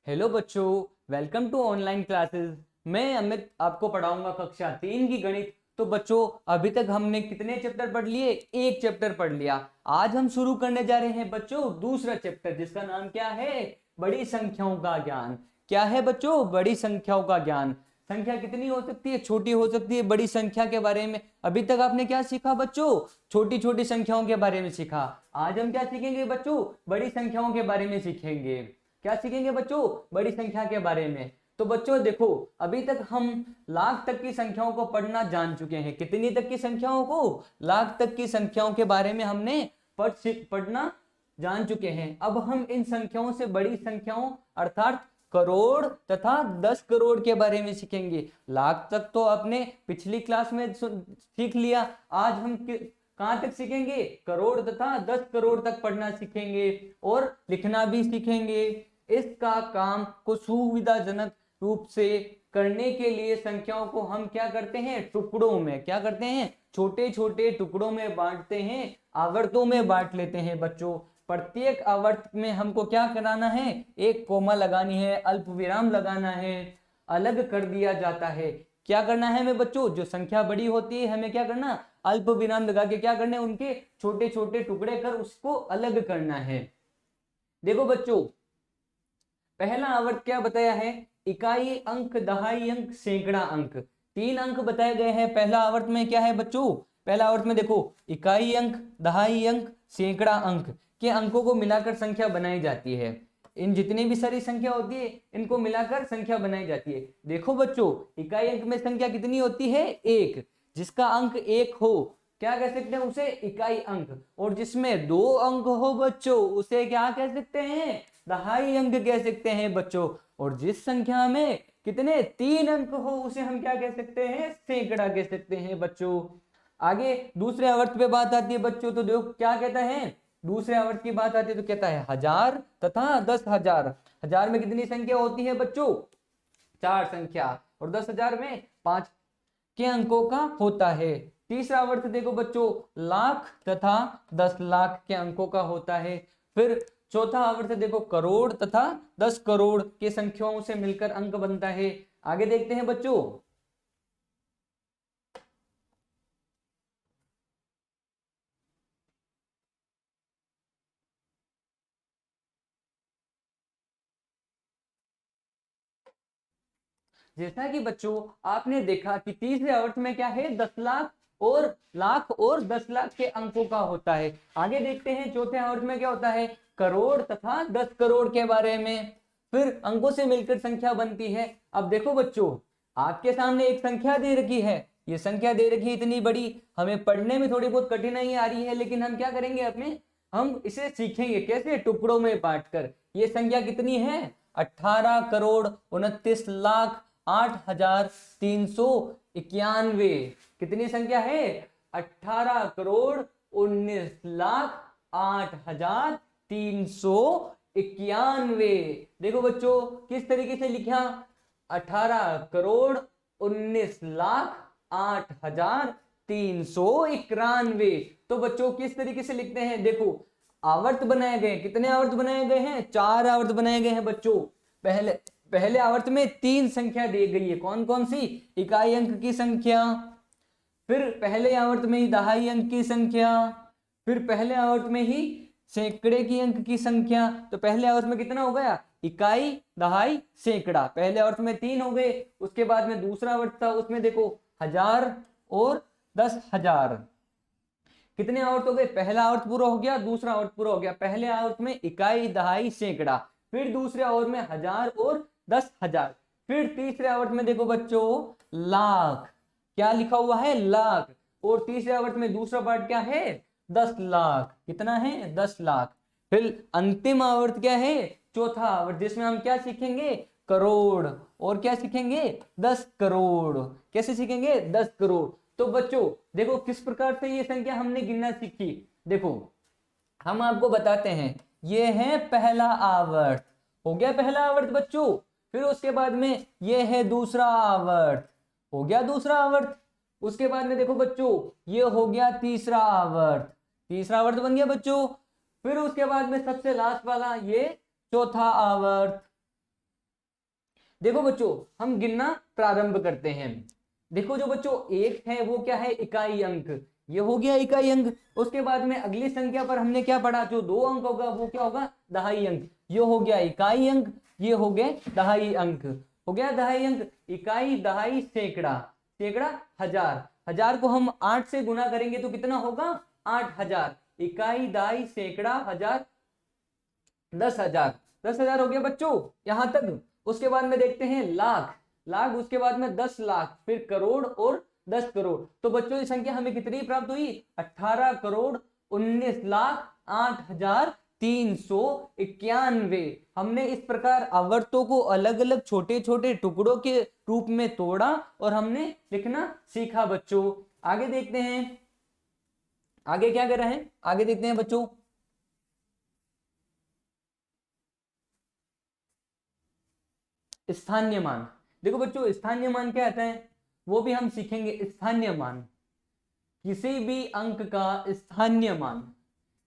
Hello बच्चों, welcome to online classes. मैं अमित आपको पढ़ाऊंगा कक्षा 3 की गणित। तो बच्चों, अभी तक हमने कितने चैप्टर पढ़ लिए? एक चैप्टर पढ़ लिया। आज हम शुरू करने जा रहे हैं बच्चों दूसरा चैप्टर, जिसका नाम क्या है? बड़ी संख्याओं का ज्ञान। क्या है बच्चों? बड़ी संख्याओं का ज्ञान। संख्या कितनी हो सकती है? छोटी हो सकती है। बड़ी संख्या के बारे में अभी तक आपने क्या सीखा बच्चों? छोटी छोटी संख्याओं के बारे में सीखा। आज हम क्या सीखेंगे बच्चों? बड़ी संख्याओं के बारे में सीखेंगे। क्या सीखेंगे बच्चों? बड़ी संख्या के बारे में। तो बच्चों देखो, अभी तक हम लाख तक की संख्याओं को पढ़ना जान चुके हैं। कितनी तक की संख्याओं को? लाख तक की संख्याओं के बारे में हमने पढ़ना जान चुके हैं। अब हम इन संख्याओं से बड़ी संख्याओं अर्थात करोड़ तथा 10 करोड़ के बारे में सीखेंगे। लाख तक तो आपने पिछली क्लास में सीख लिया। आज हम कहां तक सीखेंगे? करोड़ तथा 10 करोड़ तक पढ़ना सीखेंगे और लिखना भी सीखेंगे। इसका काम को सुविधाजनक रूप से करने के लिए संख्याओं को हम क्या करते हैं? टुकड़ों में क्या करते हैं? छोटे छोटे टुकड़ों में बांटते हैं, आवर्तों में बांट लेते हैं बच्चों। प्रत्येक आवर्त में हमको क्या कराना है? एक कोमा लगानी है, अल्प विराम लगाना है, अलग कर दिया जाता है। क्या करना है हमें बच्चों? जो संख्या बड़ी होती है हमें क्या करना? अल्प विराम लगा के क्या करना है? उनके छोटे छोटे टुकड़े कर उसको अलग करना है। देखो बच्चों, पहला आवर्त क्या बताया है? इकाई अंक, दहाई अंक, सैकड़ा अंक। 3 अंक बताए गए हैं पहला आवर्त में। क्या है बच्चों? पहला आवर्त में देखो, इकाई अंक, दहाई अंक, सैकड़ा अंक के अंकों को मिलाकर संख्या बनाई जाती है। इन जितनी भी सारी संख्या होती है इनको मिलाकर संख्या बनाई जाती है। देखो बच्चों, इकाई अंक में संख्या कितनी होती है? 1। जिसका अंक 1 हो क्या कह सकते हैं? उसे इकाई अंक। और जिसमें 2 अंक हो बच्चों उसे क्या कह सकते हैं? दहाई अंक कह सकते हैं बच्चों। और जिस संख्या में कितने 3 अंक हो उसे हम क्या कह सकते हैं? सैकड़ा कह सकते हैं बच्चों। आगे दूसरे आवर्त पे बात आती है बच्चों, तो देखो क्या कहता है? दूसरे आवर्त की बात आती है तो कहता है 1000 तथा 10,000। 1000 में कितनी संख्या होती है बच्चों? 4 संख्या। और 10,000 में 5 के अंकों का होता है। तीसरा वर्त देखो बच्चों, लाख तथा 10 लाख के अंकों का होता है। फिर चौथा आवर्त देखो, करोड़ तथा 10 करोड़ के संख्याओं से मिलकर अंक बनता है। आगे देखते हैं बच्चों। जैसा कि बच्चों आपने देखा कि तीसरे आवर्त में क्या है? 10 लाख और 10 लाख के अंकों का होता है। आगे देखते हैं चौथे आवर्त में क्या होता है? करोड़ तथा 10 करोड़ के बारे में। फिर अंकों से मिलकर संख्या बनती है। अब देखो बच्चों, आपके सामने एक संख्या दे रखी है। ये संख्या दे रखी है इतनी बड़ी, हमें पढ़ने में थोड़ी बहुत कठिनाई आ रही है, लेकिन हम क्या करेंगे? अपने हम इसे सीखेंगे कैसे? टुकड़ों में बांटकर। ये संख्या कितनी है? 18,29,08,391। कितनी संख्या है? 18,29,08,391। देखो बच्चों किस तरीके से लिखा? 18,19,08,391। तो बच्चों किस तरीके से लिखते हैं? देखो, आवर्त बनाए गए। कितने आवर्त बनाए गए हैं? 4 आवर्त बनाए गए हैं बच्चों। पहले पहले आवर्त में 3 संख्या दी गई है। कौन कौन सी? इकाई अंक की संख्या, फिर पहले आवर्त में ही दहाई अंक की संख्या, फिर पहले आवर्त में ही सैकड़े की अंक की संख्या। तो पहले आवर्त में कितना हो गया? इकाई, दहाई, सैकड़ा। पहले आवर्त में 3 हो गए। उसके बाद में दूसरा आवर्त था, उसमें देखो 1000 और 10,000। कितने आवर्त हो गए? पहला आवर्त पूरा हो गया, दूसरा आवर्त पूरा हो गया। पहले आवर्त में इकाई, दहाई, सैकड़ा, फिर दूसरे आवर्त में 1000 और 10,000, फिर तीसरे आवर्त में देखो बच्चों लाख। क्या लिखा हुआ है? लाख। और तीसरे आवर्त में दूसरा पार्ट क्या है? 10 लाख। कितना है? 10 लाख। फिर अंतिम आवर्त क्या है? चौथा आवर्त, जिसमें हम क्या सीखेंगे? करोड़। और क्या सीखेंगे? 10 करोड़। कैसे सीखेंगे? 10 करोड़। तो बच्चों देखो किस प्रकार से ये संख्या हमने गिनना सीखी। देखो हम आपको बताते हैं, ये है पहला आवर्त। हो गया पहला आवर्त बच्चों। फिर उसके बाद में ये है दूसरा आवर्त। हो गया दूसरा आवर्त। उसके बाद में देखो बच्चों, ये हो गया तीसरा आवर्त। तीसरा आवर्त बन गया बच्चों। फिर उसके बाद में सबसे लास्ट वाला ये चौथा आवर्त। देखो बच्चों, हम गिनना प्रारंभ करते हैं। देखो जो बच्चों एक है वो क्या है, इकाई अंक, ये हो गया इकाई अंक। उसके बाद में अगली संख्या पर हमने क्या पढ़ा, जो 2 अंक होगा वो क्या होगा, दहाई अंक। ये हो गया इकाई अंक, ये हो गए दहाई अंक। हो गया दहाई अंक, इकाई, दहाई, सैकड़ा, सैकड़ा, हजार। हजार को हम 8 से गुना करेंगे तो कितना होगा, 8000। इकाई, दहाई, सैकड़ा, हजार, 10,000। 10,000 हो गया बच्चों यहां तक। उसके बाद में देखते हैं लाख, लाख, उसके बाद में 10 लाख, फिर करोड़ और 10 करोड़। तो बच्चों ये संख्या हमें कितनी प्राप्त हुई, 18 करोड़ 19 लाख 8,391। हमने इस प्रकार आवर्तों को अलग अलग छोटे छोटे टुकड़ों के रूप में तोड़ा और हमने लिखना सीखा बच्चों। आगे देखते हैं, आगे क्या कर रहे हैं, आगे देखते हैं बच्चों। स्थानीय मान, देखो बच्चों स्थानीय मान क्या आता है, वो भी हम सीखेंगे। स्थानीय मान, किसी भी अंक का स्थानीय मान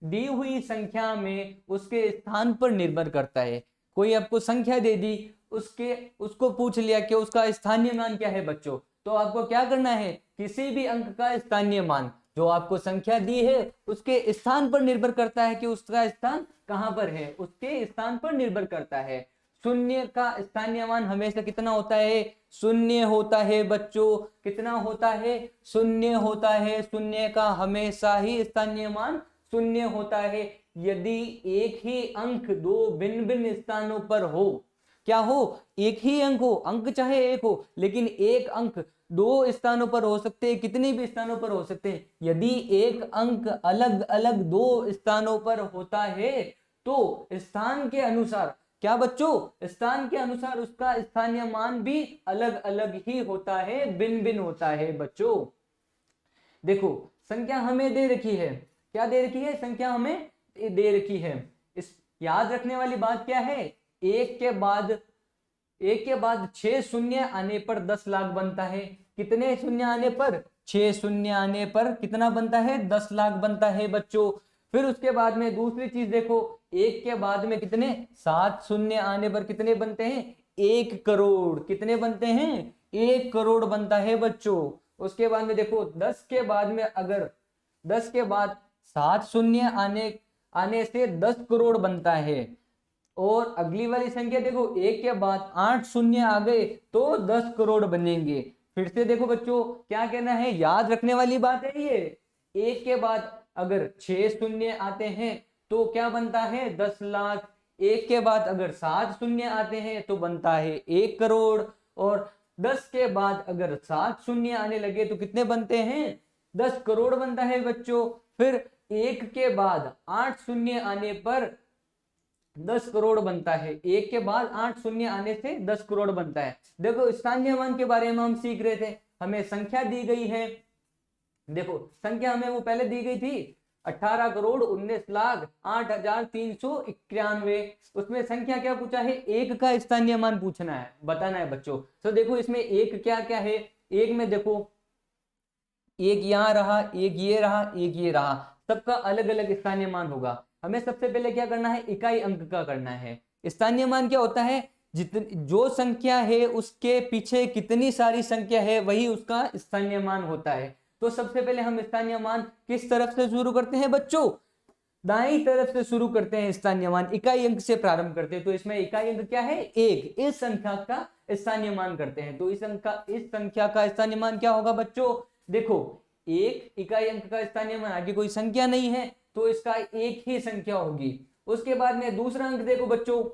दी हुई संख्या में उसके स्थान पर निर्भर करता है। कोई आपको संख्या दे दी, उसको पूछ लिया कि उसका स्थानीय मान क्या है बच्चों, तो आपको क्या करना है, किसी भी अंक का स्थानीय मान, जो आपको संख्या दी है उसके स्थान पर निर्भर करता है कि उसका स्थान कहां पर है, उसके स्थान पर निर्भर करता है। शून्य का स्थानीय मान हमेशा कितना होता है, शून्य होता है बच्चों। कितना होता है, शून्य होता है। शून्य का हमेशा ही स्थानीय मान शून्य होता है। यदि एक ही अंक दो भिन्न भिन्न स्थानों पर हो, क्या हो, एक ही अंक हो, अंक चाहे एक हो, लेकिन एक अंक दो स्थानों पर हो सकते हैं, कितने भी स्थानों पर हो सकते हैं। यदि एक अंक अलग अलग दो स्थानों पर होता है तो स्थान के अनुसार, क्या बच्चों, स्थान के अनुसार उसका स्थानीय मान भी अलग अलग ही होता है, भिन्न भिन्न होता है बच्चों। देखो संख्या हमें दे रखी है, क्या दे रखी है, संख्या हमें दे रखी है। इस याद रखने वाली बात क्या है, एक के बाद 6 शून्य आने पर 10 लाख बनता है। कितने शून्य आने पर, 6 शून्य आने पर कितना बनता है, 10 लाख बनता है बच्चों। फिर उसके बाद में दूसरी चीज देखो, एक के बाद में कितने, 7 शून्य आने पर कितने बनते हैं, 1 करोड़। कितने बनते हैं, 1 करोड़ बनता है बच्चों। उसके बाद में देखो 10 के बाद में, अगर 10 के बाद 7 शून्य आने से 10 करोड़ बनता है। और अगली वाली संख्या देखो, 1 के बाद 8 शून्य आ गए तो 10 करोड़ बनेंगे। फिर से देखो बच्चों क्या कहना है, याद रखने वाली बात है ये। 1 के बाद अगर 6 शून्य आते हैं तो क्या बनता है, 10 लाख। 1 के बाद अगर 7 शून्य आते हैं तो बनता है 1 करोड़। और 10 के बाद अगर 7 शून्य आने लगे तो कितने बनते हैं, 10 करोड़ बनता है बच्चों। फिर 1 के बाद 8 शून्य आने पर 10 करोड़ बनता है। 1 के बाद 8 शून्य आने से 10 करोड़ बनता है। देखो स्थानीय मान के बारे में हम सीख रहे थे, हमें संख्या दी गई है। देखो संख्या हमें वो पहले दी गई थी 18 करोड़ 19 लाख 8,391। उसमें संख्या क्या पूछा है, एक का स्थानीय मान पूछना है, बताना है बच्चों। तो देखो इसमें एक क्या क्या है, एक में देखो एक यहाँ रहा, एक ये रहा, एक ये रहा, सबका अलग अलग स्थानीय मान होगा। हमें सबसे पहले क्या करना है, इकाई अंक का करना है। स्थानीय मान क्या होता है, जो संख्या है उसके पीछे कितनी सारी संख्या है वही उसका स्थानीय मान होता है। तो सबसे पहले हम स्थानीय मान किस तरफ से शुरू करते हैं बच्चों, दाईं तरफ से शुरू करते हैं। स्थानीय मान इकाई अंक से प्रारंभ करते हैं, तो इसमें इकाई अंक क्या है, एक। इस संख्या का स्थानीय मान करते हैं, तो इस संख्या का स्थानीय मान क्या होगा बच्चों, देखो एक इकाई अंक का स्थानीय मान, आगे कोई संख्या नहीं है तो इसका एक ही संख्या होगी। उसके बाद में दूसरा अंक देखो बच्चों,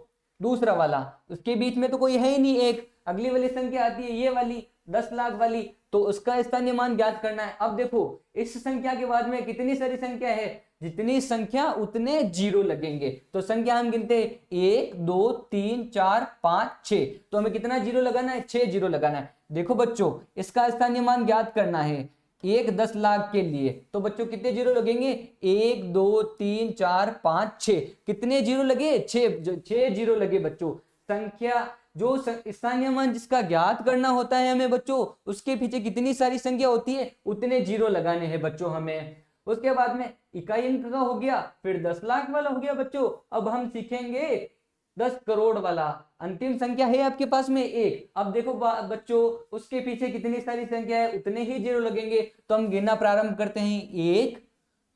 दूसरा वाला, उसके बीच में तो कोई है ही नहीं एक, अगली वाली संख्या आती है ये वाली 10 लाख वाली, तो उसका स्थानीय मान ज्ञात करना है। अब देखो इस संख्या के बाद में कितनी सारी संख्या है, जितनी संख्या उतने जीरो लगेंगे। तो संख्या हम गिनते हैं 1 2 3 4 5 6, तो हमें कितना जीरो लगाना है, 6 जीरो लगाना है। देखो बच्चों इसका स्थानीय मान ज्ञात करना है, 10 लाख के लिए, तो बच्चों कितने जीरो लगेंगे, 1 2 3 4 5 6, कितने जीरो लगे, 6 जीरो लगे बच्चों। संख्या जो स्थानीय मान जिसका ज्ञात करना होता है हमें बच्चों, उसके पीछे कितनी सारी संख्या होती है उतने जीरो लगाने हैं बच्चों हमें। उसके बाद में इकाई अंक का हो गया, फिर 10 लाख वाला हो गया बच्चों। अब हम सीखेंगे 10 करोड़ वाला अंतिम संख्या है आपके पास में एक। अब देखो बच्चों उसके पीछे कितनी सारी संख्या है, उतने ही जीरो लगेंगे। तो हम गिनना प्रारंभ करते हैं, 1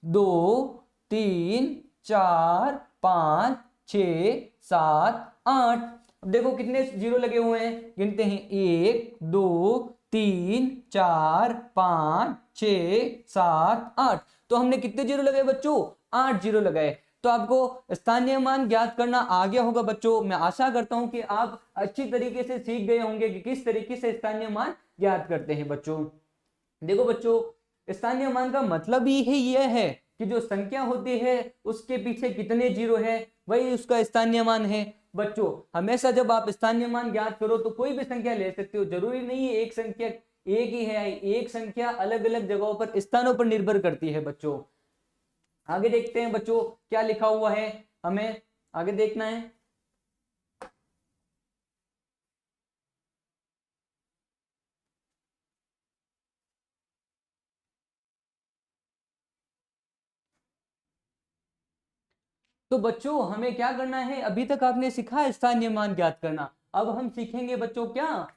2 3 4 5 6 7 8। अब देखो कितने जीरो लगे हुए हैं, गिनते हैं, 1 2 3 4 5 6 7 8। तो हमने कितने जीरो लगाए बच्चों, 8 जीरो लगाए। तो आपको स्थानीय मान ज्ञात करना आ गया होगा बच्चों। मैं आशा करता हूं कि आप अच्छी तरीके से सीख गए होंगे कि किस तरीके से स्थानीय मान ज्ञात करते हैं बच्चों। देखो बच्चों स्थानीय मान का मतलब ही यह है कि जो संख्या होती है उसके पीछे कितने जीरो है, वही उसका स्थानीय मान है। बच्चों हमेशा जब आप स्थानीय मान ज्ञात करो तो कोई भी संख्या ले सकते हो, जरूरी नहीं है एक संख्या एक ही है। एक संख्या अलग अलग जगहों पर, स्थानों पर निर्भर करती है बच्चों। आगे देखते हैं बच्चों क्या लिखा हुआ है, हमें आगे देखना है। तो बच्चों हमें क्या करना है, अभी तक आपने सीखा स्थानीय मान ज्ञात करना। अब हम सीखेंगे बच्चों क्या,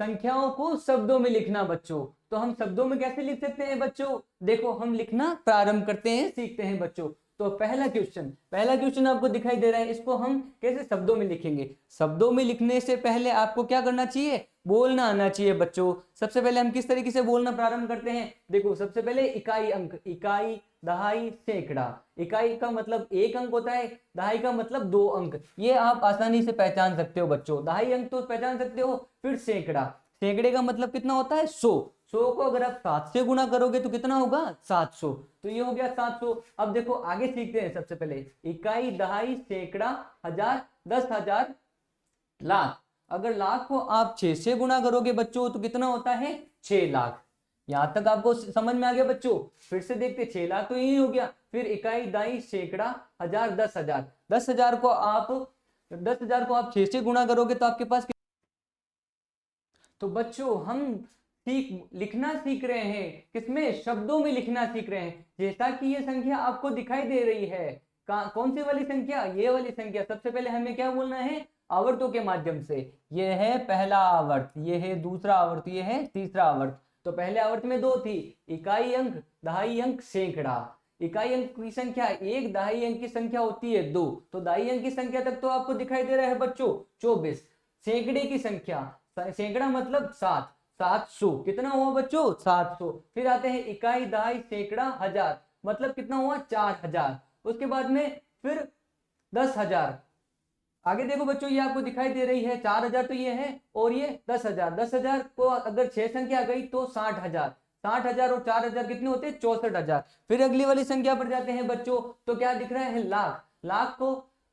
संख्याओं को शब्दों में लिखना बच्चों। तो हम शब्दों में कैसे लिख सकते हैं बच्चों, देखो हम लिखना प्रारंभ करते हैं, सीखते हैं बच्चों। तो पहला क्वेश्चन आपको दिखाई दे रहा है, इसको हम कैसे शब्दों में लिखेंगे। शब्दों में लिखने से पहले आपको क्या करना चाहिए, बोलना आना चाहिए बच्चों। सबसे पहले हम किस तरीके से बोलना प्रारंभ करते हैं, देखो सबसे पहले इकाई अंक, इकाई दहाई सैकड़ा। इकाई का मतलब एक अंक होता है, दहाई का मतलब 2 अंक। ये आप आसानी से पहचान सकते हो बच्चों, दहाई अंक तो पहचान सकते हो। फिर सैकड़ा, सैकड़े का मतलब कितना होता है, 100। 100 को अगर आप 7 से गुणा करोगे तो कितना होगा, 700। तो ये हो गया 700। अब देखो आगे सीखते हैं। सबसे पहले इकाई दहाई सैकड़ा हजार 10,000 लाख। अगर लाख को आप 6 से गुणा करोगे बच्चों तो कितना होता है, 6 लाख। यहां तक आपको समझ में आ गया बच्चों। फिर से देखते, 6 लाख तो यही हो गया। फिर इकाई दाई सैकड़ा हजार 10,000, 10,000 को आप 6 से गुणा करोगे तो आपके पास। तो बच्चों हम लिखना सीख रहे हैं, किसमें, शब्दों में लिखना सीख रहे हैं। जैसा कि ये संख्या आपको दिखाई दे रही है, कौन सी वाली संख्या, ये वाली संख्या। सबसे पहले हमें क्या बोलना है, आवर्तों के माध्यम से। ये है पहला आवर्त, ये है दूसरा आवर्त, ये है तीसरा आवर्त। तो पहले आवर्त में 2 थी, इकाई अंक दहाई अंक सैकड़ा। इकाई अंक की संख्या 1, दहाई अंक की संख्या होती है 2। तो दहाई अंक की संख्या तक तो आपको दिखाई दे रहा है बच्चों 24। सैकड़े की संख्या, सैकड़ा मतलब 7, 700 कितना हुआ बच्चों, 700। फिर आते हैं इकाई दहाई सैकड़ा हजार, मतलब कितना हुआ, 4000। उसके बाद में फिर 10,000। आगे देखो बच्चों ये आपको दिखाई दे रही है 4000 तो ये है, और ये 10,000। 10,000 को अगर 6 संख्या आ गई तो 60,000। 60,000 और 4000 कितने होते हैं, 64,000। फिर अगली वाली संख्या पर जाते हैं बच्चों, तो क्या दिख रहा है, लाख।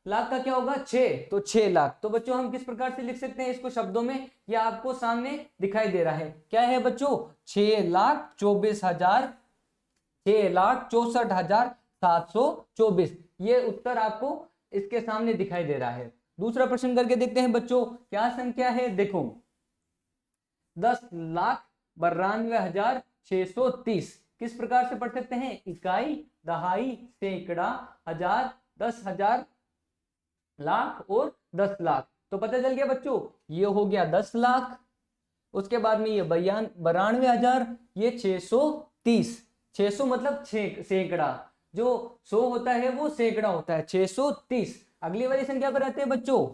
लाख का क्या होगा, 6, तो 6 लाख। तो बच्चों हम किस प्रकार से लिख सकते हैं इसको शब्दों में, यह आपको सामने दिखाई दे रहा है। क्या है बच्चों, 6,24,000, 6,64,724। ये उत्तर आपको इसके सामने दिखाई दे रहा है। दूसरा प्रश्न करके देखते हैं बच्चों, क्या संख्या है, देखो 10,92,630। किस प्रकार से पढ़ सकते हैं, इकाई दहाई सैकड़ा हजार 10,000 लाख और 10 लाख। तो पता चल गया बच्चों, ये हो गया 10 लाख। उसके बाद में ये 92,000, ये 630। 600 मतलब सैकड़ा, जो 100 होता है वो सैकड़ा होता है, 630। अगली वाली संख्या पर आते हैं बच्चों।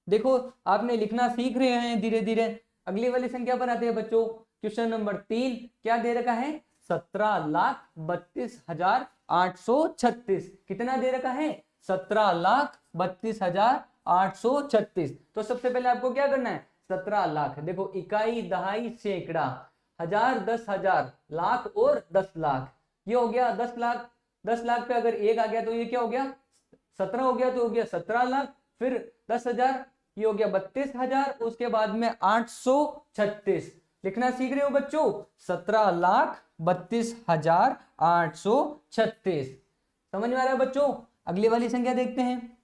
देखो आपने लिखना सीख रहे हैं धीरे धीरे। अगली वाली संख्या पर आते हैं बच्चों। क्वेश्चन नंबर 3 क्या दे रखा है, 17,32,836। कितना दे रखा है, 17,32,836। तो सबसे पहले आपको क्या करना है, 17 लाख। देखो इकाई दहाई सैकड़ा हजार 10,000 लाख और 10 लाख, ये हो गया 10 लाख। 10 लाख पे अगर 1 आ गया तो ये क्या हो गया, 17 हो गया, तो हो गया 17 लाख। फिर 10,000, ये हो गया 32,000। उसके बाद में 836 लिखना सीख रहे हो बच्चों, 17,32,836। समझ में आ रहा है बच्चों। अगली वाली संख्या देखते हैं।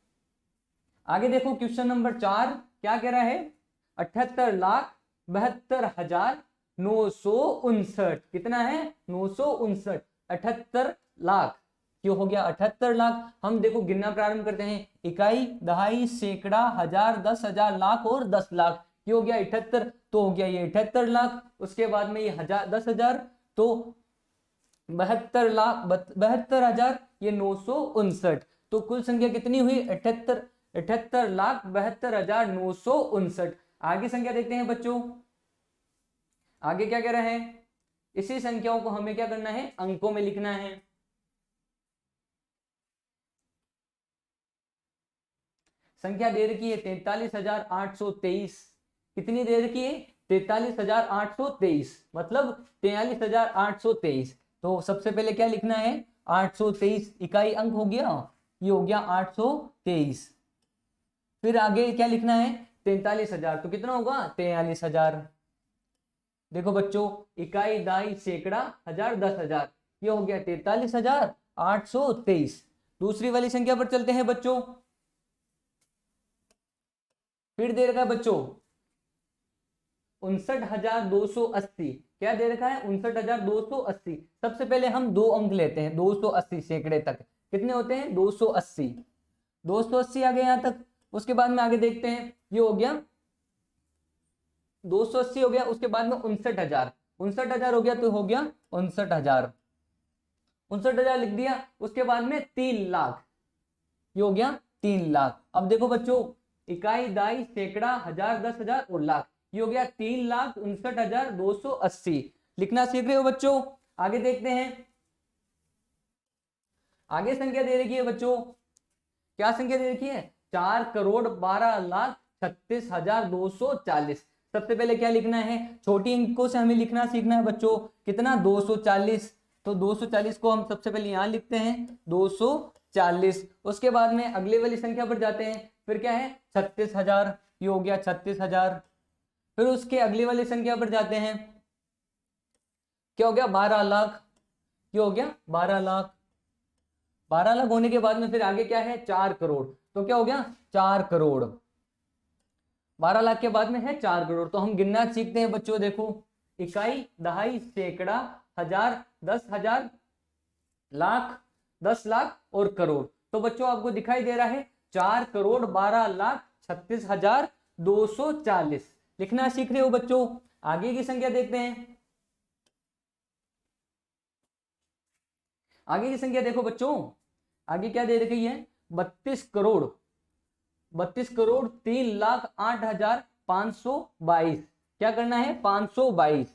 आगे देखो क्वेश्चन नंबर 4 क्या कह रहा है, 78,72,959। कितना है, 959। 78 लाख ये हो गया 78 लाख। हम देखो गिनना प्रारंभ करते हैं, इकाई, दहाई, सैकड़ा, हजार, 10,000, लाख और 10 लाख। ये हो गया 78, तो हो गया ये 78 लाख। उसके बाद में ये 10,000, तो 72 लाख, 72,000, ये 959। तो कुल संख्या कितनी हुई? 78,72,72,959। आगे संख्या देखते हैं बच्चों, आगे क्या कह रहे हैं? इसी संख्याओं को हमें क्या करना है? अंकों में लिखना है। संख्या दे रखी है 43,823। कितनी दे रखी है? 43,823, मतलब 43,823। तो सबसे पहले क्या लिखना है? 823 इकाई अंक हो गया, ये हो गया 823। फिर आगे क्या लिखना है? 43,000, तो कितना होगा? 43,000। देखो बच्चों, इकाई, दाई, सैकड़ा, हजार, 10,000, ये हो गया 43,823। दूसरी वाली संख्या पर चलते हैं बच्चों। फिर दे रखा है बच्चों 59,280। क्या दे रखा है? 59,280। सबसे पहले हम दो अंक लेते हैं, 280 सैकड़े तक कितने होते हैं? 280। 280 आ गए यहां तक। उसके बाद में आगे देखते हैं, ये हो गया 280 हो गया। उसके बाद में 59,000, 59,000 हो गया, तो हो गया 59,000, 59,000 लिख दिया। उसके बाद में 3 लाख, ये हो गया 3 लाख। अब देखो बच्चों, इकाई, दाई, सैकड़ा, हजार, 10,000 और लाख, ये हो गया 3,59,280। लिखना सीख रहे हो बच्चों? आगे देखते हैं, आगे संख्या दे रखी है बच्चों। क्या संख्या दे रखी है? 4,12,36,240। सबसे पहले क्या लिखना है? छोटी अंकों से हमें लिखना सीखना है बच्चों। कितना? 240। तो 240 को हम सबसे पहले यहां लिखते हैं, 240। उसके बाद में अगले वाली संख्या पर जाते हैं, फिर क्या है? 36,000, ये हो गया 36,000। फिर उसके अगली वाली संख्या पर जाते हैं, क्या हो गया? 12 लाख, ये हो गया 12 लाख। 12 लाख होने के बाद में फिर आगे क्या है? 4 करोड़। तो क्या हो गया? 4 करोड़। 12 लाख के बाद में है 4 करोड़। तो हम गिनना सीखते हैं बच्चों। देखो, इकाई, दहाई, सैकड़ा, हजार, 10,000, लाख, 10 लाख और करोड़। तो बच्चों आपको दिखाई दे रहा है 4,12,36,240। लिखना सीख रहे हो बच्चों? आगे की संख्या देखते हैं। आगे की संख्या देखो बच्चों, आगे क्या दे रखी है? 32 करोड़, 32 करोड़ 3,08,522। क्या करना है? 522,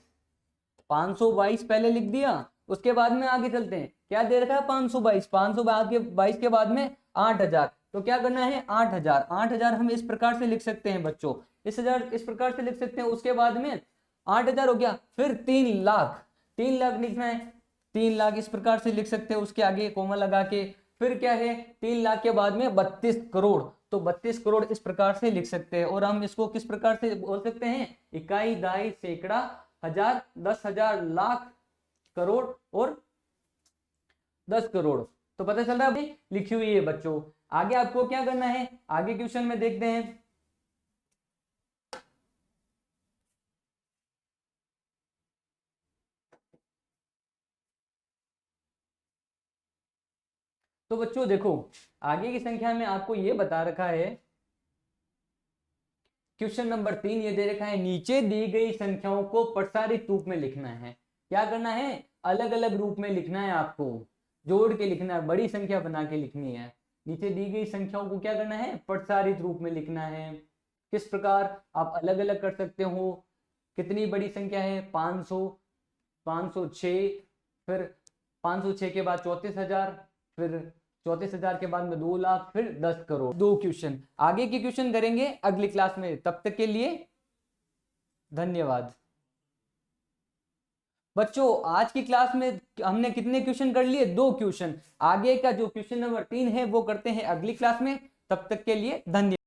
522 पहले लिख दिया। उसके बाद में आगे चलते हैं, क्या दे रखा है? 522, 522 के बाद में 8,000। तो क्या करना है? 8,000, 8,000 हम इस प्रकार से लिख सकते हैं बच्चों, इस प्रकार से लिख सकते हैं। उसके बाद में 8,000 हो गया, फिर 3 लाख, 3 लाख लिखना है, 3 लाख इस प्रकार से लिख सकते हैं, उसके आगे कोमा लगा के। फिर क्या है? 3 लाख के बाद में 32 करोड़, तो 32 करोड़ इस प्रकार से लिख सकते हैं। और हम इसको किस प्रकार से बोल सकते हैं? इकाई, दाई, सैकड़ा, हजार, 10,000, लाख, करोड़ और 10 करोड़। तो पता चल रहा है अभी लिखी हुई है बच्चों। आगे आपको क्या करना है? आगे क्वेश्चन में देखते हैं। तो बच्चों देखो, आगे की संख्या में आपको ये बता रखा है, क्वेश्चन नंबर 3 ये दे रखा है, नीचे दी गई संख्याओं को प्रसारित रूप में लिखना है। क्या करना है? अलग अलग रूप में लिखना है, आपको जोड़ के लिखना है, बड़ी संख्या बना के लिखनी है। नीचे दी गई संख्याओं को क्या करना है? प्रसारित रूप में लिखना है। किस प्रकार? आप अलग अलग कर सकते हो। कितनी बड़ी संख्या है? 500, 506, फिर 506 के बाद 34,000, फिर 34,000 के बाद में 2 लाख, फिर 10 करोड़। 2 क्वेश्चन आगे के क्वेश्चन करेंगे अगली क्लास में। तब तक के लिए धन्यवाद। बच्चों आज की क्लास में हमने कितने क्वेश्चन कर लिए? 2 क्वेश्चन। आगे का जो क्वेश्चन नंबर 3 है वो करते हैं अगली क्लास में। तब तक के लिए धन्यवाद।